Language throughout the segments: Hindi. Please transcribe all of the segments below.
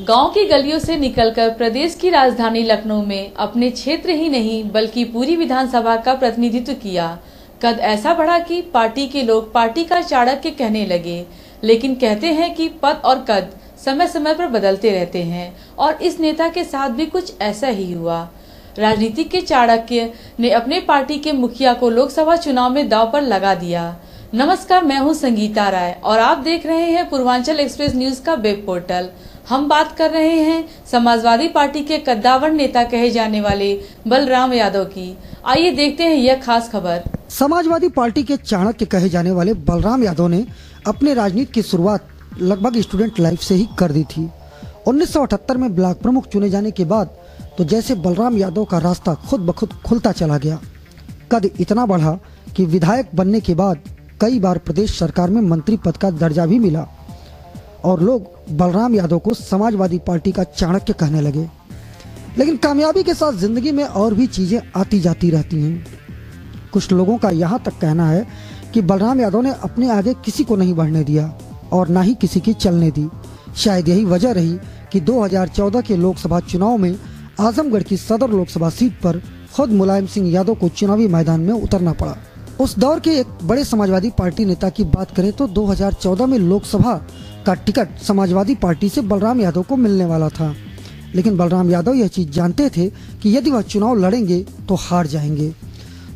गांव की गलियों से निकलकर प्रदेश की राजधानी लखनऊ में अपने क्षेत्र ही नहीं बल्कि पूरी विधानसभा का प्रतिनिधित्व किया। कद ऐसा बढ़ा कि पार्टी के लोग पार्टी का चाणक्य कहने लगे। लेकिन कहते हैं कि पद और कद समय समय पर बदलते रहते हैं और इस नेता के साथ भी कुछ ऐसा ही हुआ। राजनीति के चाणक्य ने अपने पार्टी के मुखिया को लोकसभा चुनाव में दांव पर लगा दिया। नमस्कार, मैं हूं संगीता राय और आप देख रहे हैं पूर्वांचल एक्सप्रेस न्यूज का वेब पोर्टल। हम बात कर रहे हैं समाजवादी पार्टी के कद्दावर नेता कहे जाने वाले बलराम यादव की। आइए देखते हैं यह खास खबर। समाजवादी पार्टी के चाणक्य कहे जाने वाले बलराम यादव ने अपने राजनीति की शुरुआत लगभग स्टूडेंट लाइफ से ही कर दी थी। 1978 में ब्लॉक प्रमुख चुने जाने के बाद तो जैसे बलराम यादव का रास्ता खुद ब खुद खुलता चला गया। कद इतना बढ़ा कि विधायक बनने के बाद कई बार प्रदेश सरकार में मंत्री पद का दर्जा भी मिला और लोग बलराम यादव को समाजवादी पार्टी का चाणक्य कहने लगे। लेकिन कामयाबी के साथ जिंदगी में और भी चीजें आती जाती रहती हैं। कुछ लोगों का यहाँ तक कहना है कि बलराम यादव ने अपने आगे किसी को नहीं बढ़ने दिया और ना ही किसी की चलने दी। शायद यही वजह रही कि 2014 के लोकसभा चुनाव में आजमगढ़ की सदर लोकसभा सीट पर खुद मुलायम सिंह यादव को चुनावी मैदान में उतरना पड़ा। उस दौर के एक बड़े समाजवादी पार्टी नेता की बात करें तो 2014 में लोकसभा का टिकट समाजवादी पार्टी से बलराम यादव को मिलने वाला था। लेकिन बलराम यादव यह चीज जानते थे कि यदि वह चुनाव लड़ेंगे तो हार जाएंगे।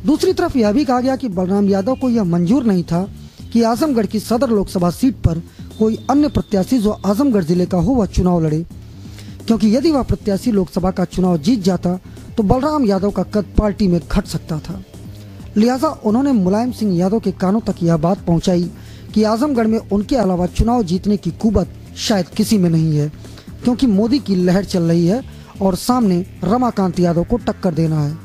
दूसरी तरफ यह भी कहा गया कि बलराम यादव को यह मंजूर नहीं था कि आजमगढ़ की सदर लोकसभा सीट पर कोई अन्य प्रत्याशी जो आजमगढ़ जिले का हो वह चुनाव लड़े, क्योंकि यदि वह प्रत्याशी लोकसभा का चुनाव जीत जाता तो बलराम यादव का कद पार्टी में घट सकता था। लिहाजा उन्होंने मुलायम सिंह यादव के कानों तक यह बात पहुंचाई कि आजमगढ़ में उनके अलावा चुनाव जीतने की कुवत शायद किसी में नहीं है, क्योंकि मोदी की लहर चल रही है और सामने रमाकांत यादव को टक्कर देना है।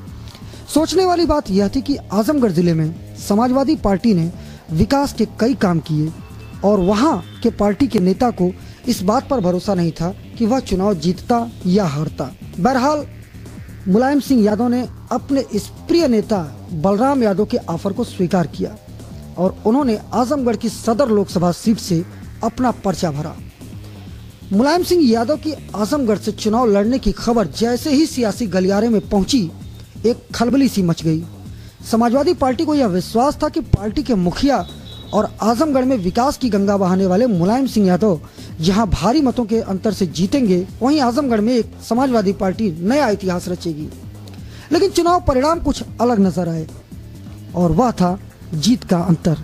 सोचने वाली बात यह थी कि आजमगढ़ जिले में समाजवादी पार्टी ने विकास के कई काम किए और वहां के पार्टी के नेता को इस बात पर भरोसा नहीं था कि वह चुनाव जीतता या हारता। बहरहाल मुलायम सिंह यादव ने अपने इस प्रिय नेता बलराम यादव के ऑफर को स्वीकार किया और उन्होंने आजमगढ़ की सदर लोकसभा सीट से अपना पर्चा भरा। मुलायम सिंह यादव की आजमगढ़ से चुनाव लड़ने की खबर जैसे ही सियासी गलियारे में पहुंची, एक खलबली सी मच गई। समाजवादी पार्टी को यह विश्वास था कि पार्टी के मुखिया और आजमगढ़ में विकास की गंगा बहाने वाले मुलायम सिंह यादव जहां भारी मतों के अंतर से जीतेंगे, वहीं आजमगढ़ में एक समाजवादी पार्टी नया इतिहास रचेगी। लेकिन चुनाव परिणाम कुछ अलग नजर आए और वह था जीत का अंतर,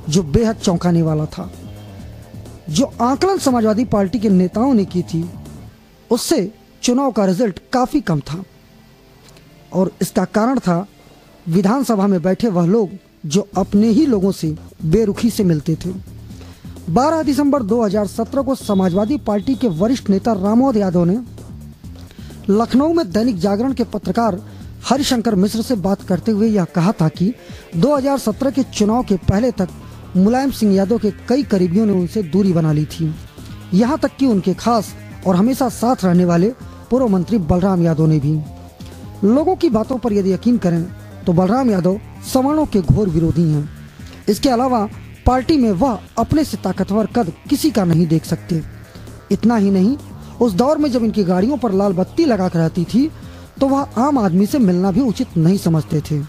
जो बेहद चौंकाने वाला था। जो आकलन समाजवादी पार्टी के नेताओं ने की थी उससे चुनाव का रिजल्ट काफी कम था और इसका कारण था विधानसभा में बैठे वह लोग जो अपने ही लोगों से बेरुखी से मिलते थे। 12 दिसंबर 2017 को समाजवादी पार्टी के वरिष्ठ नेता रामोद यादव ने लखनऊ में दैनिक जागरण के पत्रकार हरिशंकर मिश्र से बात करते हुए यह कहा था कि 2017 के चुनाव के पहले तक मुलायम सिंह यादव के कई करीबियों ने उनसे दूरी बना ली थी, यहाँ तक कि उनके खास और हमेशा साथ रहने वाले पूर्व मंत्री बलराम यादव ने भी। लोगों की बातों पर यदि यकीन करें तो बलराम यादव सवर्णों के घोर विरोधी हैं। इसके अलावा पार्टी में वह अपने से ताकतवर कद किसी का नहीं देख सकते। इतना ही नहीं, उस दौर में जब इनकी गाड़ियों पर लाल बत्ती लगा कर रहती थी तो वह आम आदमी से मिलना भी उचित नहीं समझते थे,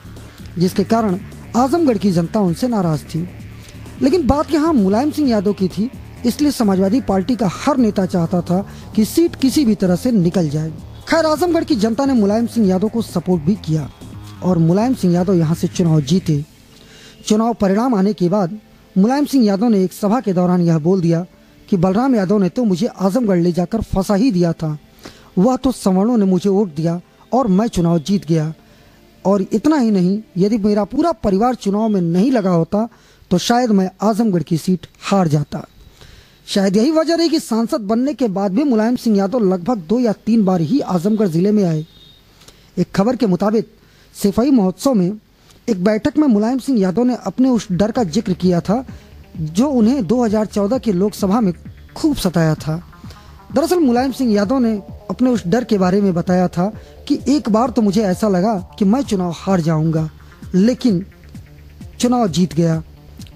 जिसके कारण आजमगढ़ की जनता उनसे नाराज थी। लेकिन बात यहाँ मुलायम सिंह यादव की थी, इसलिए समाजवादी पार्टी का हर नेता चाहता था कि सीट किसी भी तरह से निकल जाए। खैर, आजमगढ़ की जनता ने मुलायम सिंह यादव को सपोर्ट भी किया और मुलायम सिंह यादव यहाँ से चुनाव जीते। चुनाव परिणाम आने के बाद मुलायम सिंह यादव ने एक सभा के दौरान यह बोल दिया कि बलराम यादव ने तो मुझे आजमगढ़ ले जाकर फंसा ही दिया था, वह तो सवर्णों ने मुझे वोट दिया और मैं चुनाव जीत गया। और इतना ही नहीं, यदि मेरा पूरा परिवार चुनाव में नहीं लगा होता तो शायद मैं आजमगढ़ की सीट हार जाता। शायद यही वजह रही कि सांसद बनने के बाद भी मुलायम सिंह यादव लगभग 2 या 3 बार ही आजमगढ़ जिले में आए। एक खबर के मुताबिक सिपाही महोत्सव में एक बैठक में मुलायम सिंह यादव ने अपने उस डर का जिक्र किया था जो उन्हें 2014 के लोकसभा में खूब सताया था। दरअसल मुलायम सिंह यादव ने अपने उस डर के बारे में बताया था कि एक बार तो मुझे ऐसा लगा कि मैं चुनाव हार जाऊंगा, लेकिन चुनाव जीत गया।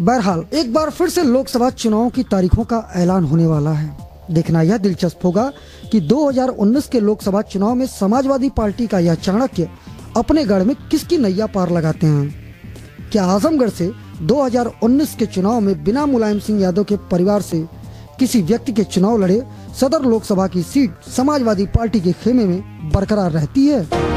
बहरहाल एक बार फिर से लोकसभा चुनाव की तारीखों का ऐलान होने वाला है। देखना यह दिलचस्प होगा कि 2019 के लोकसभा चुनाव में समाजवादी पार्टी का यह चाणक्य अपने गढ़ में किसकी नैया पार लगाते हैं। क्या आजमगढ़ से 2019 के चुनाव में बिना मुलायम सिंह यादव के परिवार से किसी व्यक्ति के चुनाव लड़े सदर लोकसभा की सीट समाजवादी पार्टी के खेमे में बरकरार रहती है?